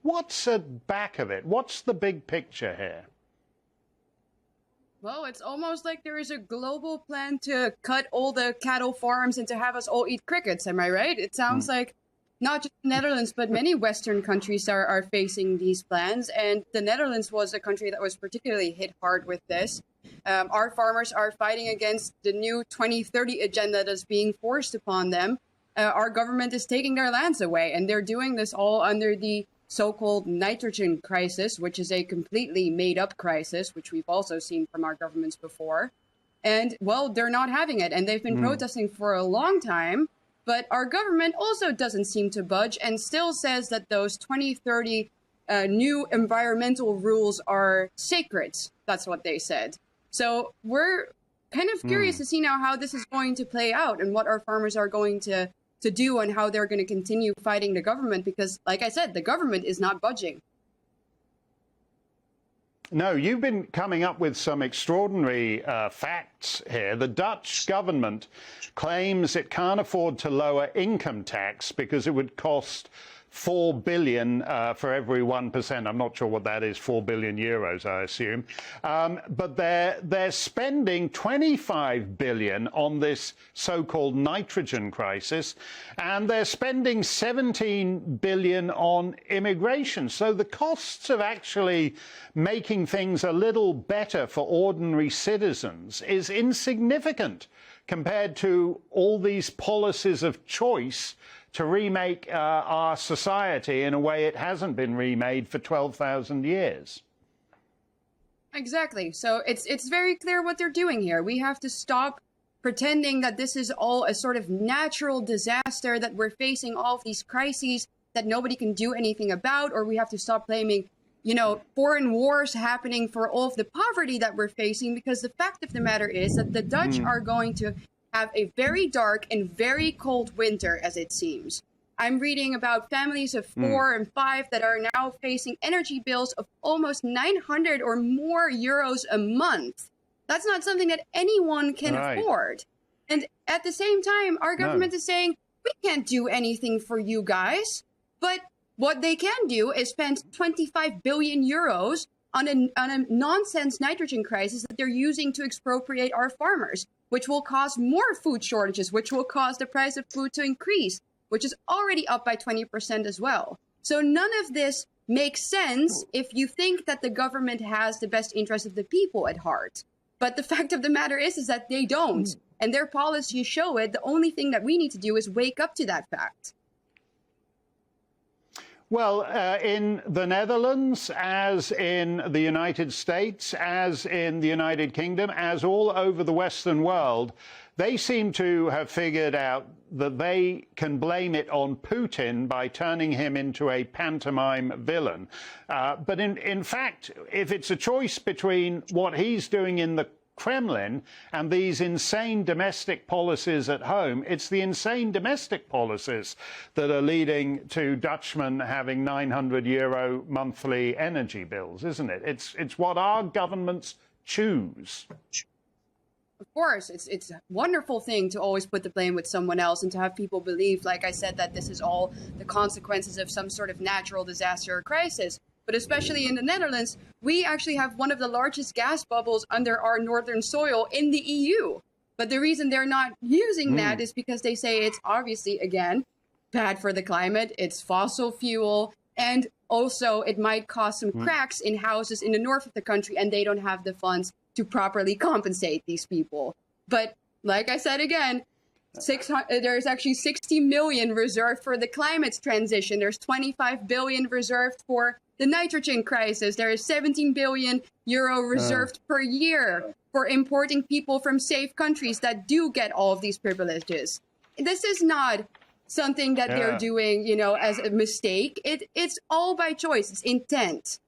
What's at back of it? What's the big picture here? Well, it's almost like there is a global plan to cut all the cattle farms and to have us all eat crickets. Am I right? It sounds like not just the Netherlands, but many Western countries are facing these plans. And the Netherlands was a country that was particularly hit hard with this. Our farmers are fighting against the new 2030 agenda that's being forced upon them. Our government is taking their lands away, and they're doing this all under the so-called nitrogen crisis, which is a completely made-up crisis, which we've also seen from our governments before. And, well, they're not having it, and they've been protesting for a long time. But our government also doesn't seem to budge and still says that those 2030 new environmental rules are sacred. That's what they said. So we're kind of curious to see now how this is going to play out and what our farmers are going to do and how they're going to continue fighting the government, because, like I said, the government is not budging. No, you've been coming up with some extraordinary facts here. The Dutch government claims it can't afford to lower income tax because it would cost 4 billion for every 1%. I'm not sure what that is, 4 billion euros, I assume. But they're spending 25 billion on this so-called nitrogen crisis, and they're spending 17 billion on immigration. So the costs of actually making things a little better for ordinary citizens is insignificant compared to all these policies of choice to remake our society in a way it hasn't been remade for 12,000 years. Exactly. So it's very clear what they're doing here. We have to stop pretending that this is all a sort of natural disaster, that we're facing all of these crises that nobody can do anything about, or we have to stop blaming, you know, foreign wars happening for all of the poverty that we're facing, because the fact of the matter is that the Dutch are going to have a very dark and very cold winter, as it seems. I'm reading about families of 4 and 5 that are now facing energy bills of almost 900 or more euros a month. That's not something that anyone can afford. And at the same time, our government is saying, we can't do anything for you guys. But what they can do is spend 25 billion euros on a nonsense nitrogen crisis that they're using to expropriate our farmers, which will cause more food shortages, which will cause the price of food to increase, which is already up by 20% as well. So none of this makes sense if you think that the government has the best interest of the people at heart. But the fact of the matter is that they don't. And their policies show it. The only thing that we need to do is wake up to that fact. Well, in the Netherlands, as in the United States, as in the United Kingdom, as all over the Western world, they seem to have figured out that they can blame it on Putin by turning him into a pantomime villain. But in fact, if it's a choice between what he's doing in the Kremlin and these insane domestic policies at home, it's the insane domestic policies that are leading to Dutchmen having 900 euro monthly energy bills, isn't it? It's what our governments choose. Of course, it's a wonderful thing to always put the blame with someone else and to have people believe, like I said, that this is all the consequences of some sort of natural disaster or crisis. But especially in the Netherlands, we actually have one of the largest gas bubbles under our northern soil in the EU. But the reason they're not using that is because they say it's obviously, again, bad for the climate, it's fossil fuel, and also it might cause some cracks in houses in the north of the country, and they don't have the funds to properly compensate these people. But like I said again, there's actually 60 million reserved for the climate transition. There's 25 billion reserved for the nitrogen crisis. There is 17 billion euro reserved per year for importing people from safe countries that do get all of these privileges. This is not something that they're doing, you know, as a mistake. It's all by choice. It's intent.